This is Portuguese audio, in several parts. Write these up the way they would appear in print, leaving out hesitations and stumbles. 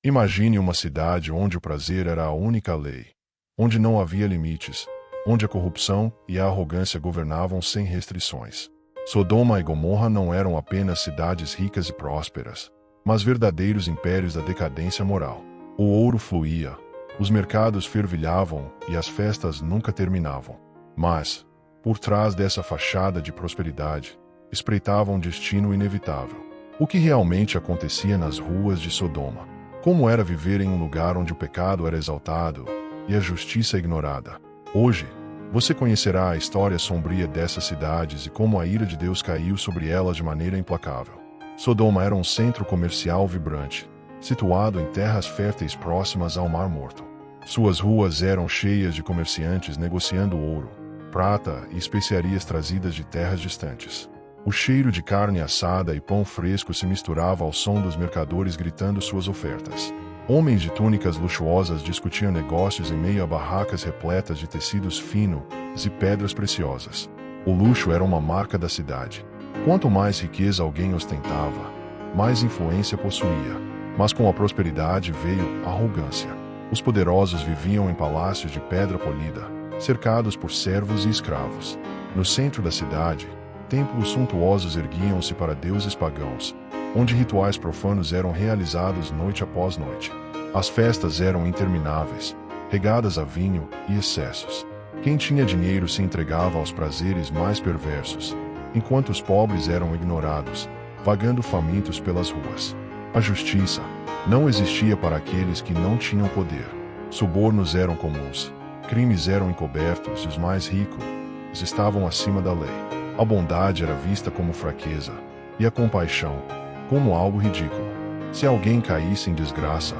Imagine uma cidade onde o prazer era a única lei, onde não havia limites, onde a corrupção e a arrogância governavam sem restrições. Sodoma e Gomorra não eram apenas cidades ricas e prósperas, mas verdadeiros impérios da decadência moral. O ouro fluía, os mercados fervilhavam e as festas nunca terminavam. Mas, por trás dessa fachada de prosperidade, espreitava um destino inevitável. O que realmente acontecia nas ruas de Sodoma? Como era viver em um lugar onde o pecado era exaltado e a justiça ignorada? Hoje, você conhecerá a história sombria dessas cidades e como a ira de Deus caiu sobre elas de maneira implacável. Sodoma era um centro comercial vibrante, situado em terras férteis próximas ao Mar Morto. Suas ruas eram cheias de comerciantes negociando ouro, prata e especiarias trazidas de terras distantes. O cheiro de carne assada e pão fresco se misturava ao som dos mercadores gritando suas ofertas. Homens de túnicas luxuosas discutiam negócios em meio a barracas repletas de tecidos finos e pedras preciosas. O luxo era uma marca da cidade. Quanto mais riqueza alguém ostentava, mais influência possuía. Mas com a prosperidade veio a arrogância. Os poderosos viviam em palácios de pedra polida, cercados por servos e escravos. No centro da cidade, templos suntuosos erguiam-se para deuses pagãos, onde rituais profanos eram realizados noite após noite. As festas eram intermináveis, regadas a vinho e excessos. Quem tinha dinheiro se entregava aos prazeres mais perversos, enquanto os pobres eram ignorados, vagando famintos pelas ruas. A justiça não existia para aqueles que não tinham poder. Subornos eram comuns, crimes eram encobertos e os mais ricos estavam acima da lei. A bondade era vista como fraqueza, e a compaixão como algo ridículo. Se alguém caísse em desgraça,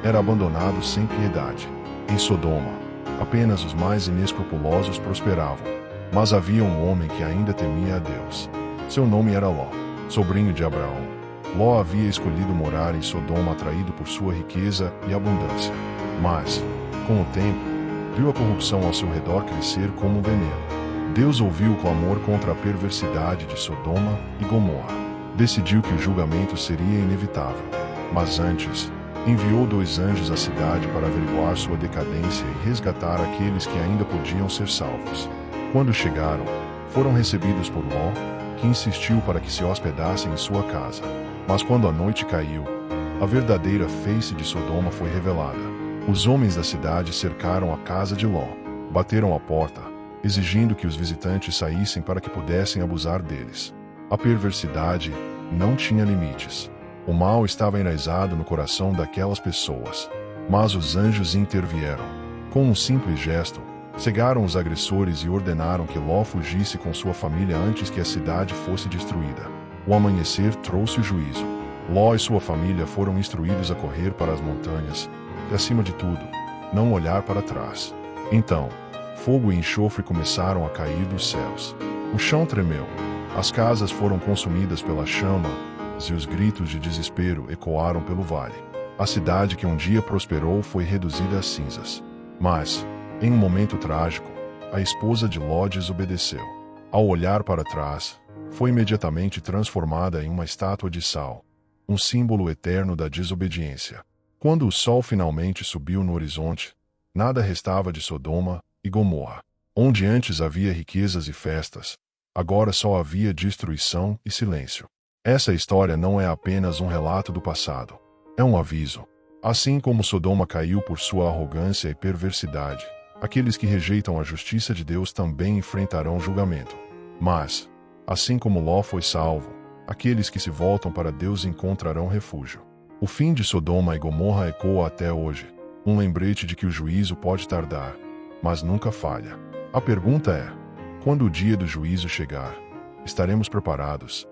era abandonado sem piedade. Em Sodoma, apenas os mais inescrupulosos prosperavam, mas havia um homem que ainda temia a Deus. Seu nome era Ló, sobrinho de Abraão. Ló havia escolhido morar em Sodoma atraído por sua riqueza e abundância. Mas, com o tempo, viu a corrupção ao seu redor crescer como um veneno. Deus ouviu o clamor contra a perversidade de Sodoma e Gomorra. Decidiu que o julgamento seria inevitável. Mas antes, enviou 2 anjos à cidade para averiguar sua decadência e resgatar aqueles que ainda podiam ser salvos. Quando chegaram, foram recebidos por Ló, que insistiu para que se hospedassem em sua casa. Mas quando a noite caiu, a verdadeira face de Sodoma foi revelada. Os homens da cidade cercaram a casa de Ló, bateram à porta, exigindo que os visitantes saíssem para que pudessem abusar deles. A perversidade não tinha limites. O mal estava enraizado no coração daquelas pessoas. Mas os anjos intervieram. Com um simples gesto, cegaram os agressores e ordenaram que Ló fugisse com sua família antes que a cidade fosse destruída. O amanhecer trouxe o juízo. Ló e sua família foram instruídos a correr para as montanhas, e acima de tudo, não olhar para trás. Então, fogo e enxofre começaram a cair dos céus. O chão tremeu. As casas foram consumidas pela chama, e os gritos de desespero ecoaram pelo vale. A cidade que um dia prosperou foi reduzida a cinzas. Mas, em um momento trágico, a esposa de Ló desobedeceu. Ao olhar para trás, foi imediatamente transformada em uma estátua de sal, um símbolo eterno da desobediência. Quando o sol finalmente subiu no horizonte, nada restava de Sodoma e Gomorra. Onde antes havia riquezas e festas, agora só havia destruição e silêncio. Essa história não é apenas um relato do passado. É um aviso. Assim como Sodoma caiu por sua arrogância e perversidade, aqueles que rejeitam a justiça de Deus também enfrentarão julgamento. Mas, assim como Ló foi salvo, aqueles que se voltam para Deus encontrarão refúgio. O fim de Sodoma e Gomorra ecoa até hoje, um lembrete de que o juízo pode tardar, mas nunca falha. A pergunta é: quando o dia do juízo chegar, estaremos preparados?